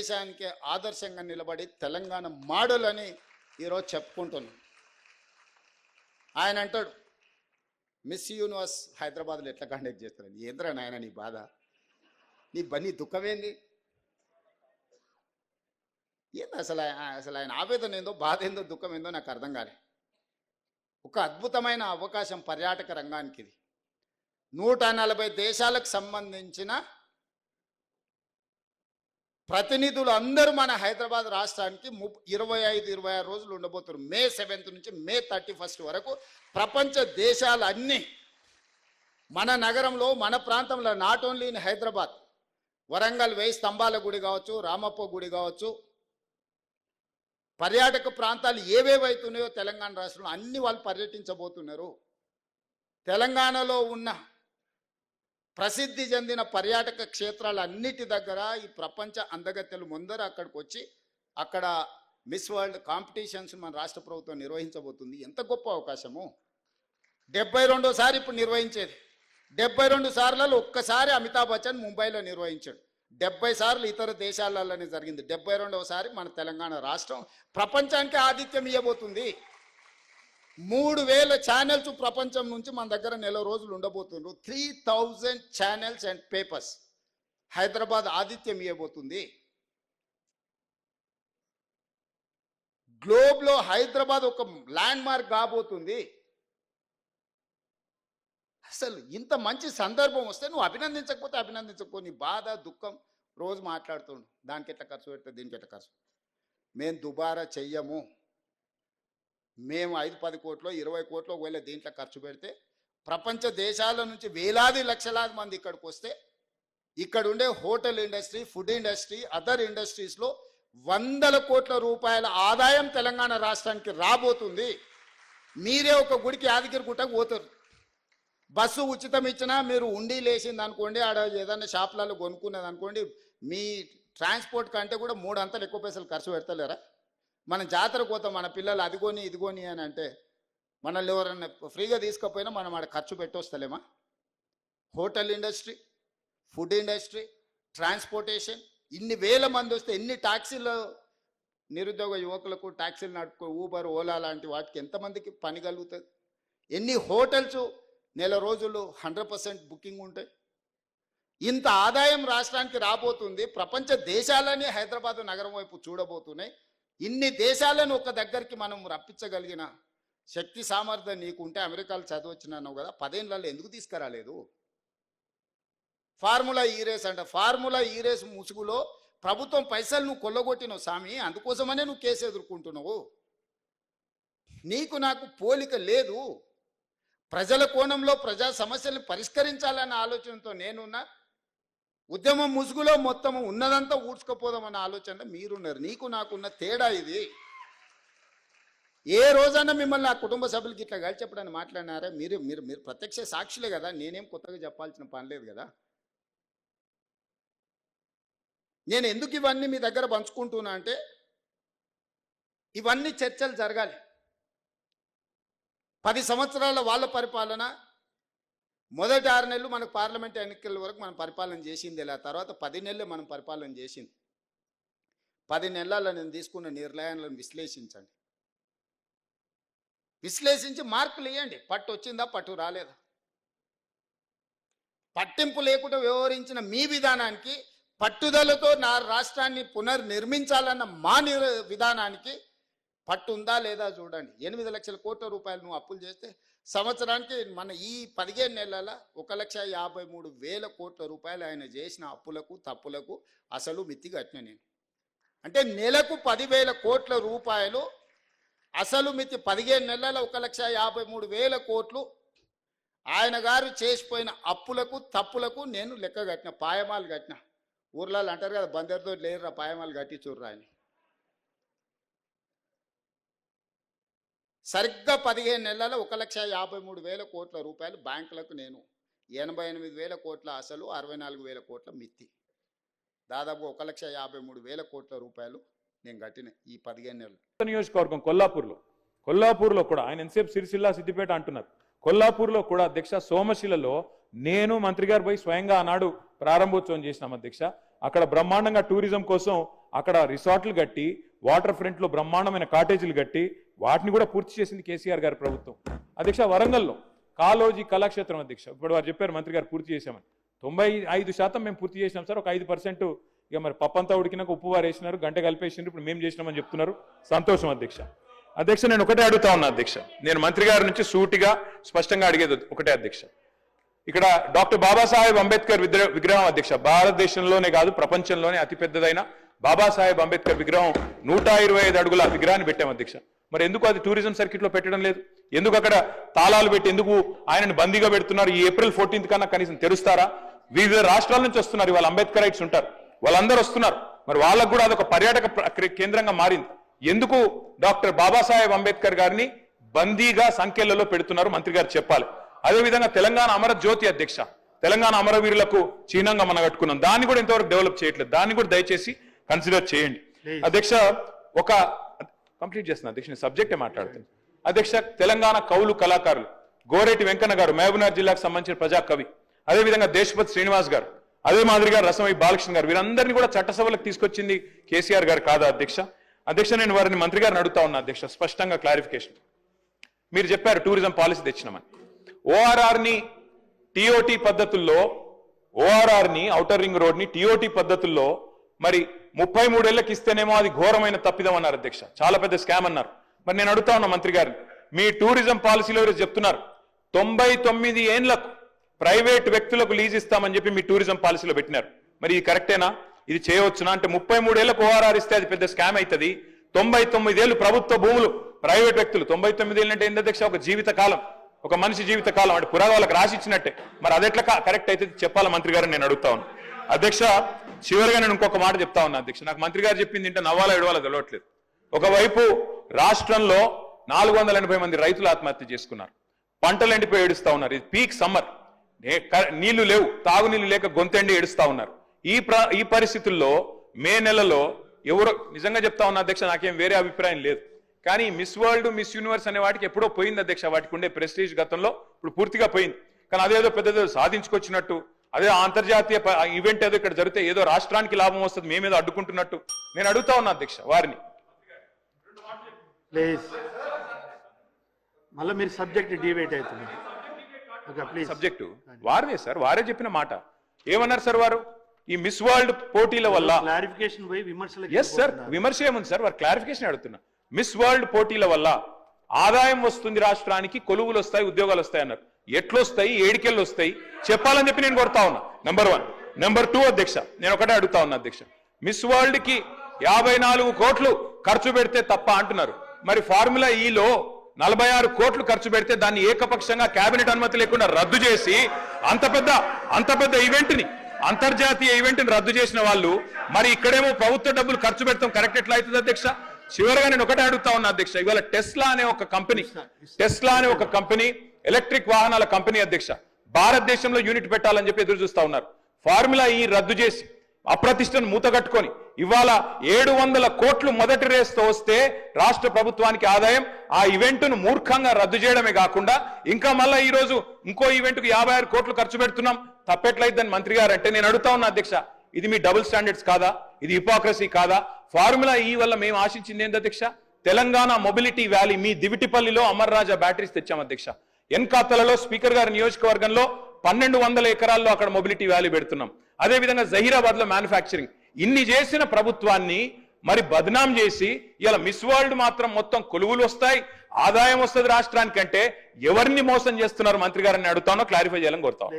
దేశానికి ఆదర్శంగా నిలబడి తెలంగాణ మోడల్ అని ఈరోజు చెప్పుకుంటున్నాం. ఆయన అంటాడు మిస్ యూనివర్స్ హైదరాబాద్లో ఎట్లా కండక్ట్ చేస్తారని. ఏంద్రా నాయన నీ బాధ, నీ దుఃఖమేంది, ఏంది అసలు ఆయన ఆవేదన ఏందో, బాధ ఏందో, దుఃఖం ఏందో నాకు అర్థం కాలే. ఒక అద్భుతమైన అవకాశం పర్యాటక రంగానికి ఇది. 140 దేశాలకు సంబంధించిన ప్రతినిధులు అందరూ మన హైదరాబాద్ రాష్ట్రానికి 25-26 రోజులు ఉండబోతున్నారు. మే 7th నుంచి మే 31st వరకు ప్రపంచ దేశాలు అన్నీ మన నగరంలో, మన ప్రాంతంలో, not only in Hyderabad, Warangal 1000 స్తంభాల గుడి కావచ్చు, రామప్ప గుడి కావచ్చు, పర్యాటక ప్రాంతాలు ఏవేవైతున్నాయో తెలంగాణ రాష్ట్రంలో అన్ని వాళ్ళు పర్యటించబోతున్నారు. తెలంగాణలో ఉన్న ప్రసిద్ధి చెందిన పర్యాటక క్షేత్రాలన్నిటి దగ్గర ఈ ప్రపంచ అందగత్తెలు ముందర అక్కడికి వచ్చి అక్కడ మిస్ వరల్డ్ కాంపిటీషన్స్ మన రాష్ట్ర ప్రభుత్వం నిర్వహించబోతుంది. ఎంత గొప్ప అవకాశము. 72సారి ఇప్పుడు నిర్వహించేది. 72 సార్లలో ఒక్కసారి అమితాబ్ బచ్చన్ ముంబైలో నిర్వహించాడు. 70 సార్లు ఇతర దేశాలలోనే జరిగింది. 72వసారి మన తెలంగాణ రాష్ట్రం ప్రపంచానికి ఆతిథ్యం ఇవ్వబోతుంది. 3000 ఛానల్స్ ప్రపంచం నుంచి మన దగ్గర నెల రోజులు ఉండబోతున్నారు. 3000 ఛానల్స్ అండ్ పేపర్స్ హైదరాబాద్ ఆతిథ్యం ఇవ్వబోతుంది. గ్లోబ్లో హైదరాబాద్ ఒక ల్యాండ్ మార్క్ కాబోతుంది. అసలు ఇంత మంచి సందర్భం వస్తే నువ్వు అభినందించకపో, నీ బాధ దుఃఖం రోజు మాట్లాడుతుండు. దానికి ఎట్లా ఖర్చు పెడితే దీనికి ఎట్లా ఖర్చు. మేము దుబారా చెయ్యము. మేము 5-10 కోట్లు 20 కోట్లు ఒకవేళ దీంట్లో ఖర్చు పెడితే ప్రపంచ దేశాల నుంచి వేలాది లక్షలాది మంది ఇక్కడికి వస్తే ఇక్కడ ఉండే hotel industry, food industry, other ఇండస్ట్రీస్లో 100 కోట్ల రూపాయల ఆదాయం తెలంగాణ రాష్ట్రానికి రాబోతుంది. మీరే ఒక గుడికి యాదగిరి గుట్టకు పోతారు, బస్సు ఉచితం ఇచ్చినా మీరు ఉండి లేచింది అనుకోండి, ఆడ ఏదైనా షాపులలో కొనుక్కున్నది అనుకోండి, మీ ట్రాన్స్పోర్ట్ కంటే కూడా 3 అంతలు ఎక్కువ పైసలు ఖర్చు పెడతలేరా? మనం జాతరకు పోతాం, మన పిల్లలు అదిగోని ఇదిగోని అని అంటే మనల్ని ఎవరన్నా ఫ్రీగా తీసుకపోయినా మనం ఆడ ఖర్చు పెట్టొస్తలేమా? Hotel industry, food industry, transportation, ఇన్ని వేల మంది వస్తే ఎన్ని ట్యాక్సీలు, నిరుద్యోగ యువకులకు ట్యాక్సీలు నడుపుకో, ఊబర్, ఓలా లాంటి వాటికి ఎంతమందికి పని కలుగుతుంది? ఎన్ని హోటల్స్ నెల రోజులు 100% బుకింగ్ ఉంటాయి. ఇంత ఆదాయం రాష్ట్రానికి రాబోతుంది. ప్రపంచ దేశాలని హైదరాబాద్ నగరం వైపు చూడబోతున్నాయి. ఇన్ని దేశాలను ఒక దగ్గరికి మనం రప్పించగలిగిన శక్తి సామర్థ్యం నీకుంటే, అమెరికాలో చదివచ్చినావు కదా, 10 ఏళ్ళలో ఎందుకు తీసుకురాలేదు? ఫార్ములా ఈ రేస్ అంట. ఫార్ములా ఈ రేస్ ముసుగులో ప్రభుత్వం పైసలు నువ్వు కొల్లగొట్టినావు స్వామి, అందుకోసమనే నువ్వు కేసు ఎదుర్కొంటున్నావు. నీకు నాకు పోలిక లేదు. ప్రజల కోణంలో ప్రజా సమస్యలను పరిష్కరించాలన్న ఆలోచనతో నేనున్నా. ఉద్యమం ముసుగులో మొత్తం ఉన్నదంతా ఊడ్చుకపోదామన్న ఆలోచన మీరున్నారు. నీకు నాకున్న తేడా ఇది. ఏ రోజైనా మిమ్మల్ని ఆ కుటుంబ సభ్యులకి ఇట్లా కలిసి చెప్పడానికి మాట్లాడినారా? మీరు మీరు మీరు ప్రత్యక్ష సాక్షులే కదా, నేనేం కొత్తగా చెప్పాల్సిన పని లేదు కదా. నేను ఎందుకు ఇవన్నీ మీ దగ్గర పంచుకుంటున్నా అంటే, ఇవన్నీ చర్చలు జరగాలి. 10 సంవత్సరాల వాళ్ళ పరిపాలన, మొదటి 6 నెలలు మనకు పార్లమెంట్ ఎన్నికల వరకు మనం పరిపాలన చేసింది. ఇలా తర్వాత 10 నెలలు మనం పరిపాలన చేసింది. 10 నెలల్లో నేను తీసుకున్న నిర్ణయాలను విశ్లేషించండి. విశ్లేషించి మార్కులు ఇవ్వండి. పట్టు వచ్చిందా, పట్టు రాలేదా? పట్టింపు లేకుండా వ్యవహరించిన మీ విధానానికి, పట్టుదలతో నా రాష్ట్రాన్ని పునర్నిర్మించాలన్న మా విధానానికి పట్టు ఉందా లేదా చూడండి. 8 లక్షల కోట్ల రూపాయలు నువ్వు అప్పులు చేస్తే సంవత్సరానికి మన ఈ 15 నెలల 1,53,000 కోట్ల రూపాయలు ఆయన చేసిన అప్పులకు తప్పులకు అసలు మిత్తి కట్టిన నేను. అంటే నెలకు 10,000 కోట్ల రూపాయలు అసలు మిత్తి. 15 నెలల 1,53,000 కోట్లు ఆయన గారు చేసిపోయిన అప్పులకు తప్పులకు నేను లెక్క కట్టిన, పాయమాలు కట్టిన. ఊర్లలో అంటారు కదా, బందరితో లేరురా పాయమాలు కట్టి చూర్రా అని. సరిగ్గా 15 నెలల 1,53,000 కోట్ల రూపాయలు బ్యాంకులకు నేను, 88,000 కోట్ల అసలు, 64,000 కోట్ల మిత్తి, దాదాపు 1,53,000 కోట్ల రూపాయలు నేను కట్టిన ఈ 15 నెలలు. నియోజకవర్గం కొల్లాపూర్లో కూడా ఆయన ఎంతసేపు సిరిసిల్ల సిద్దిపేట అంటున్నారు. కొల్లాపూర్లో కూడా అధ్యక్ష సోమశిలలో నేను మంత్రి గారు పోయి స్వయంగా ఆనాడు ప్రారంభోత్సవం చేసినాం అధ్యక్ష. అక్కడ బ్రహ్మాండంగా టూరిజం కోసం అక్కడ రిసార్ట్లు కట్టి వాటర్ ఫ్రంట్ లో బ్రహ్మాండమైన కాటేజీలు కట్టి వాటిని కూడా పూర్తి చేసింది కేసీఆర్ గారి ప్రభుత్వం. అధ్యక్ష, వరంగల్లో కాలోజీ కళాక్షేత్రం అధ్యక్ష, ఇప్పుడు వారు చెప్పారు మంత్రి గారు పూర్తి చేశామని. 95% మేము పూర్తి చేసినాం సార్. ఒక 5% ఇక మరి పప్పంతా ఉడికినాక ఉప్పు వారు వేసినారు, గంట కలిపేసినారు, ఇప్పుడు మేము చేసినామని చెప్తున్నారు. సంతోషం అధ్యక్ష. అధ్యక్ష, నేను ఒకటే అడుగుతా ఉన్నా అధ్యక్ష, నేను మంత్రి గారి నుంచి సూటిగా స్పష్టంగా అడిగేది ఒకటే అధ్యక్ష. ఇక్కడ డాక్టర్ బాబాసాహెబ్ అంబేద్కర్ విగ్రహం అధ్యక్ష, భారతదేశంలోనే కాదు ప్రపంచంలోనే అతిపెద్దదైన బాబాసాహెబ్ అంబేద్కర్ విగ్రహం 125 అడుగుల విగ్రహాన్ని పెట్టాం అధ్యక్ష. మరి ఎందుకు అది టూరిజం సర్కిట్ లో పెట్టడం లేదు? ఎందుకు అక్కడ తాళాలు పెట్టి ఎందుకు ఆయనను బందీగా పెడుతున్నారు? ఈ ఏప్రిల్ 14th కన్నా కనీసం తెరుస్తారా? వివిధ రాష్ట్రాల నుంచి వస్తున్నారు, ఇవాళ అంబేద్కరైట్స్ ఉంటారు, వాళ్ళందరూ వస్తున్నారు. మరి వాళ్ళకు కూడా అదొక పర్యాటక కేంద్రంగా మారింది. ఎందుకు డాక్టర్ బాబాసాహెబ్ అంబేద్కర్ గారిని బందీగా సంఖ్యలలో పెడుతున్నారు? మంత్రి గారు చెప్పాలి. అదేవిధంగా తెలంగాణ అమర జ్యోతి అధ్యక్ష, తెలంగాణ అమరవీరులకు చిహ్నంగా మనం కట్టుకున్నాం, దాన్ని కూడా ఇంతవరకు డెవలప్ చేయట్లేదు. దాన్ని కూడా దయచేసి కన్సిడర్ చేయండి అధ్యక్ష. ఒక కంప్లీట్ చేస్తున్నా అధ్యక్ష, సబ్జెక్టే మాట్లాడుతుంది అధ్యక్ష. తెలంగాణ కవులు కళాకారులు గోరేటి వెంకన్న గారు మహబూబ్నగర్ జిల్లాకు సంబంధించిన ప్రజా కవి, అదేవిధంగా దేశపతి శ్రీనివాస్ గారు, అదే మాదిరిగా రసమై బాలకృష్ణ గారు, వీరందరినీ కూడా చట్టసభలకు తీసుకొచ్చింది కేసీఆర్ గారు కాదా అధ్యక్ష? అధ్యక్ష, నేను వారిని మంత్రి గారిని అడుగుతా ఉన్నా అధ్యక్ష, స్పష్టంగా క్లారిఫికేషన్. మీరు చెప్పారు టూరిజం పాలసీ తెచ్చినామని. ఓఆర్ఆర్ని టీఓటీ పద్ధతుల్లో, ఓఆర్ఆర్ని ఔటర్ రింగ్ రోడ్ని టీఓటీ పద్ధతుల్లో మరి 33 ఏళ్లకి ఇస్తేనేమో అది ఘోరమైన తప్పిదం అన్నారు అధ్యక్ష, చాలా పెద్ద స్కామ్ అన్నారు. మరి నేను అడుగుతా ఉన్నా మంత్రి గారిని, మీ టూరిజం పాలసీలో చెప్తున్నారు 99 ఏళ్లకు ప్రైవేట్ వ్యక్తులకు లీజ్ ఇస్తామని చెప్పి మీ టూరిజం పాలసీలో పెట్టినారు. మరి ఇది కరెక్టేనా? ఇది చేయవచ్చునా? అంటే 33 ఏళ్లకు ఓఆర్ఆర్ ఇస్తే అది పెద్ద స్కామ్ అవుతుంది. 99 ఏళ్ళు ప్రభుత్వ భూములు ప్రైవేట్ వ్యక్తులు, 99 ఏళ్ళు అంటే ఏంటి అధ్యక్ష? ఒక జీవిత కాలం, ఒక మనిషి జీవిత కాలం, అంటే పురాగాలకు రాసి ఇచ్చినట్టే. మరి అదెట్లా కరెక్ట్ అయితే చెప్పాలా మంత్రి గారిని నేను అడుగుతా ఉన్నా అధ్యక్ష. చివరిగా నేను ఇంకొక మాట చెప్తా ఉన్నా అధ్యక్ష, నాకు మంత్రి గారు చెప్పింది ఇంటే నవ్వాలా ఏడవాలా తెలియట్లేదు. ఒకవైపు రాష్ట్రంలో 480 మంది రైతులు ఆత్మహత్య చేసుకున్నారు, పంటలు ఎండిపోయి ఏడుస్తా ఉన్నారు. ఇది పీక్ సమ్మర్, నీళ్లు లేవు, తాగునీళ్లు లేక గొంతెండి ఏడుస్తా ఉన్నారు. ఈ పరిస్థితుల్లో మే నెలలో ఎవరో, నిజంగా చెప్తా ఉన్నా అధ్యక్ష, నాకేం వేరే అభిప్రాయం లేదు, కానీ మిస్ వరల్డ్, మిస్ యూనివర్స్ అనే వాటికి ఎప్పుడో పోయింది అధ్యక్ష. వాటికి ఉండే ప్రెస్టీజ్ గతంలో ఇప్పుడు పూర్తిగా పోయింది. కానీ అదేదో పెద్దదో సాధించుకొచ్చినట్టు, అదే అంతర్జాతీయ ఈవెంట్ ఏదో ఇక్కడ జరిగితే ఏదో రాష్ట్రానికి లాభం వస్తుంది, మేమేదో అడ్డుకుంటున్నట్టు నేను అడుగుతా ఉన్నా అధ్యక్ష వారిని. మళ్ళీ మీరు సబ్జెక్ట్ డిబేట్ అవుతుంది. సబ్జెక్టు వారిదే సార్, వారే చెప్పిన మాట. ఏమన్నారు సార్ వారు? ఈ మిస్ వరల్డ్ పోటీల వల్ల క్లారిఫికేషన్ పోయి విమర్శలు. ఎస్ సార్, విమర్శ ఏముంది సార్, వారు క్లారిఫికేషన్ అడుగుతున్నా. మిస్ వరల్డ్ పోటీల వల్ల ఆదాయం వస్తుంది రాష్ట్రానికి, కొలువులు వస్తాయి, ఉద్యోగాలు వస్తాయి అన్నారు. ఎట్లొస్తాయి, ఏడికెళ్ళు వస్తాయి చెప్పాలని చెప్పి నేను కోరుతా ఉన్నా. నెంబర్ 1. నెంబర్ 2 అధ్యక్ష, నేను ఒకటే అడుగుతా ఉన్నా అధ్యక్ష, మిస్ వరల్డ్ కి 54 కోట్లు ఖర్చు పెడితే తప్ప అంటున్నారు. మరి ఫార్ములా ఈలో 46 కోట్లు ఖర్చు పెడితే దాన్ని ఏకపక్షంగా కేబినెట్ అనుమతి లేకుండా రద్దు చేసి అంత పెద్ద ఈవెంట్ ని, అంతర్జాతీయ ఈవెంట్ ని రద్దు చేసిన వాళ్ళు మరి ఇక్కడేమో ప్రభుత్వ డబ్బులు ఖర్చు పెడతాం కరెక్ట్ ఎట్లా అవుతుంది అధ్యక్ష? చివరిగా నేను ఒకటే అడుగుతా ఉన్నా అధ్యక్ష, ఇవాళ టెస్లా అనే ఒక కంపెనీ ఎలక్ట్రిక్ వాహనాల కంపెనీ అధ్యక్ష, భారతదేశంలో యూనిట్ పెట్టాలని చెప్పి ఎదురు చూస్తా ఉన్నారు. ఫార్ములా ఈ రద్దు చేసి అప్రతిష్టను మూతగట్టుకొని ఇవాళ 700 కోట్లు మొదటి రేస్తో వస్తే రాష్ట్ర ప్రభుత్వానికి ఆదాయం, ఆ ఈవెంట్ ను మూర్ఖంగా రద్దు చేయడమే కాకుండా ఇంకా మళ్ళా ఈ రోజు ఇంకో ఈవెంట్ కు 56 కోట్లు ఖర్చు పెడుతున్నాం, తప్పెట్లయిద్దని మంత్రి గారు అంటే నేను అడుగుతా ఉన్నా అధ్యక్ష, ఇది మీ డబుల్ స్టాండర్డ్స్ కాదా? ఇది హిపోక్రసీ కాదా? ఫార్ములా ఈ వల్ల మేము ఆశించింది ఏంటి అధ్యక్ష? తెలంగాణ మొబిలిటీ వ్యాలీ, మీ దివిటిపల్లిలో అమర్ రాజా బ్యాటరీస్ తెచ్చాం అధ్యక్ష. ఎన్కాతలలో స్పీకర్ గారి నియోజకవర్గంలో 1200 ఎకరాల్లో అక్కడ మొబిలిటీ వ్యాలీ పెడుతున్నాం. అదేవిధంగా జహీరాబాద్ లో మ్యానుఫ్యాక్చరింగ్. ఇన్ని చేసిన ప్రభుత్వాన్ని మరి బద్నాం చేసి ఇలా మిస్ వరల్డ్ మాత్రం మొత్తం కొలువులు వస్తాయి, ఆదాయం వస్తుంది రాష్ట్రానికంటే ఎవరిని మోసం చేస్తున్నారు మంత్రి గారిని అడుగుతానో క్లారిఫై చేయాలని కోరుతాను.